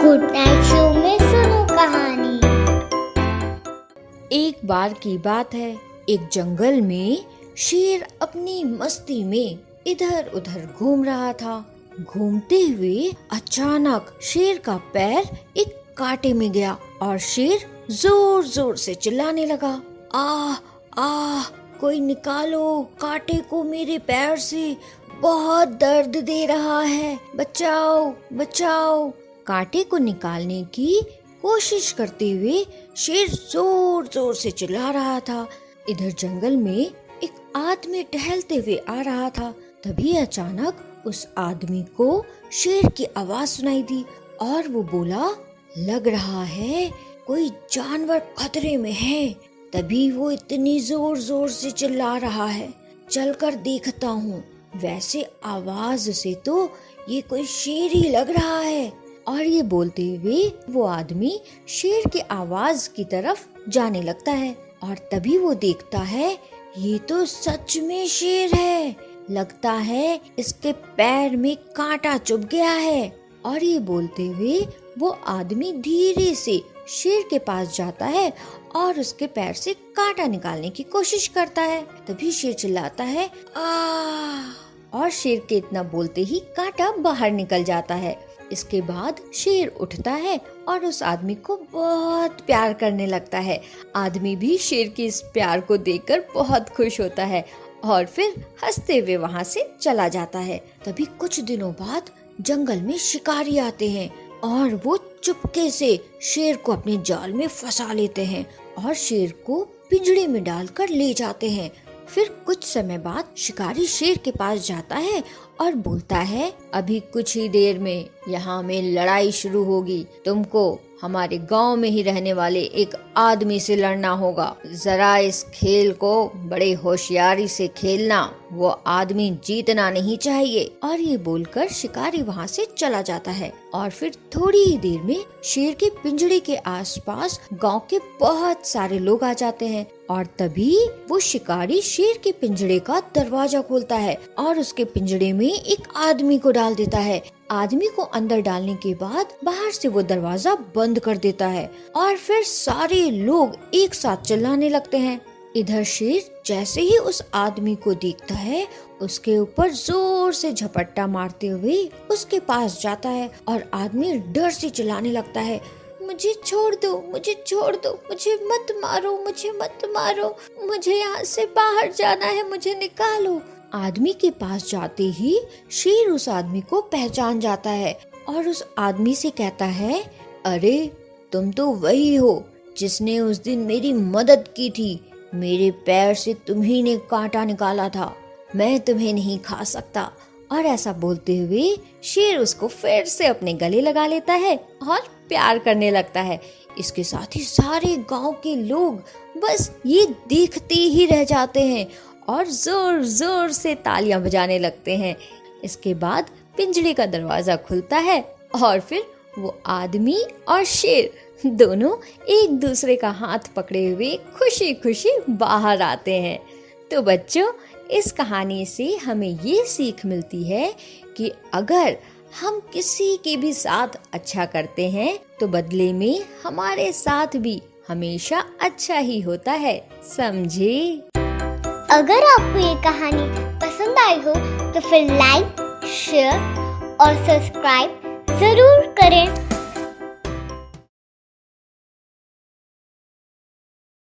Good night show में सुनो कहानी। एक बार की बात है, एक जंगल में शेर अपनी मस्ती में इधर उधर घूम रहा था। घूमते हुए अचानक शेर का पैर एक कांटे में गया और शेर जोर जोर से चिल्लाने लगा, आह आह, कोई निकालो कांटे को मेरे पैर से, बहुत दर्द दे रहा है, बचाओ बचाओ। कांटे को निकालने की कोशिश करते हुए शेर जोर जोर से चिल्ला रहा था। इधर जंगल में एक आदमी टहलते हुए आ रहा था। तभी अचानक उस आदमी को शेर की आवाज सुनाई दी और वो बोला, लग रहा है कोई जानवर खतरे में है, तभी वो इतनी जोर जोर से चिल्ला रहा है, चलकर देखता हूँ। वैसे आवाज से तो ये कोई शेर ही लग रहा है। और ये बोलते हुए वो आदमी शेर की आवाज की तरफ जाने लगता है और तभी वो देखता है ये तो सच में शेर है। लगता है इसके पैर में कांटा चुभ गया है। और ये बोलते हुए वो आदमी धीरे से शेर के पास जाता है और उसके पैर से कांटा निकालने की कोशिश करता है। तभी शेर चिल्लाता है, आ, और शेर के इतना बोलते ही कांटा बाहर निकल जाता है। इसके बाद शेर उठता है और उस आदमी को बहुत प्यार करने लगता है। आदमी भी शेर के इस प्यार को देखकर बहुत खुश होता है और फिर हंसते हुए वहाँ से चला जाता है। तभी कुछ दिनों बाद जंगल में शिकारी आते हैं और वो चुपके से शेर को अपने जाल में फंसा लेते हैं और शेर को पिंजड़े में डालकर ले जाते हैं। फिर कुछ समय बाद शिकारी शेर के पास जाता है और बोलता है, अभी कुछ ही देर में यहाँ में लड़ाई शुरू होगी। तुमको हमारे गांव में ही रहने वाले एक आदमी से लड़ना होगा। जरा इस खेल को बड़े होशियारी से खेलना, वो आदमी जीतना नहीं चाहिए। और ये बोलकर शिकारी वहाँ से चला जाता है और फिर थोड़ी ही देर में शेर के पिंजड़े के आसपास गांव के बहुत सारे लोग आ जाते हैं। और तभी वो शिकारी शेर के पिंजड़े का दरवाजा खोलता है और उसके पिंजड़े में एक आदमी को डाल देता है। आदमी को अंदर डालने के बाद बाहर से वो दरवाजा बंद कर देता है और फिर सारे लोग एक साथ चिल्लाने लगते हैं। इधर शेर जैसे ही उस आदमी को देखता है, उसके ऊपर जोर से झपट्टा मारते हुए उसके पास जाता है और आदमी डर से चिल्लाने लगता है, मुझे छोड़ दो, मुझे छोड़ दो, मुझे मत मारो, मुझे मत मारो, मुझे यहाँ से बाहर जाना है, मुझे निकालो। आदमी के पास जाते ही शेर उस आदमी को पहचान जाता है और उस आदमी से कहता है, अरे तुम तो वही हो जिसने उस दिन मेरी मदद की थी। मेरे पैर से तुम्ही ने कांटा निकाला था, मैं तुम्हें नहीं खा सकता। और ऐसा बोलते हुए शेर उसको फिर से अपने गले लगा लेता है और प्यार करने लगता है। इसके साथ ही सारे गांव के लोग बस ये देखते ही रह जाते हैं और जोर जोर से तालियां बजाने लगते हैं। इसके बाद पिंजड़े का दरवाजा खुलता है और फिर वो आदमी और शेर दोनों एक दूसरे का हाथ पकड़े हुए खुशी खुशी बाहर आते हैं। तो बच्चों, इस कहानी से हमें ये सीख मिलती है कि अगर हम किसी के भी साथ अच्छा करते हैं तो बदले में हमारे साथ भी हमेशा अच्छा ही होता है, समझे? अगर आपको ये कहानी पसंद आई हो तो फिर लाइक, शेयर और सब्सक्राइब जरूर करें।